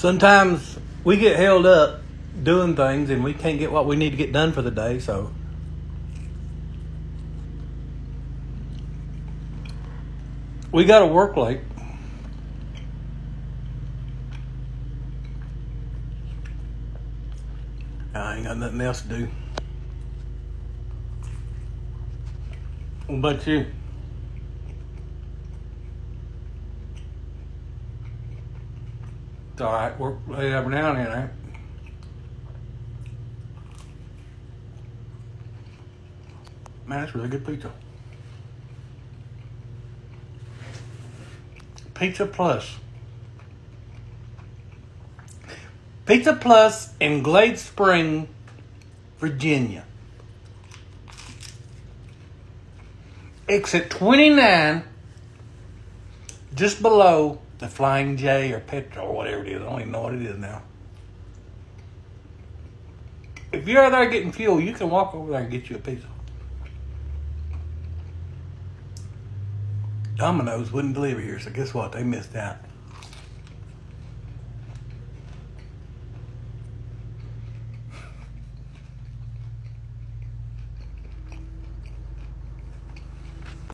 Sometimes we get held up doing things and we can't get what we need to get done for the day, so we got to work late. I ain't got nothing else to do. What about you? It's all right. Work late every now and then, right? Man, that's really good pizza. Pizza Plus. Pizza Plus in Glade Spring, Virginia. Exit 29, just below the Flying J or Petrol or whatever it is. I don't even know what it is now. If you're out there getting fuel, you can walk over there and get you a pizza. Domino's wouldn't deliver here, so guess what? They missed out.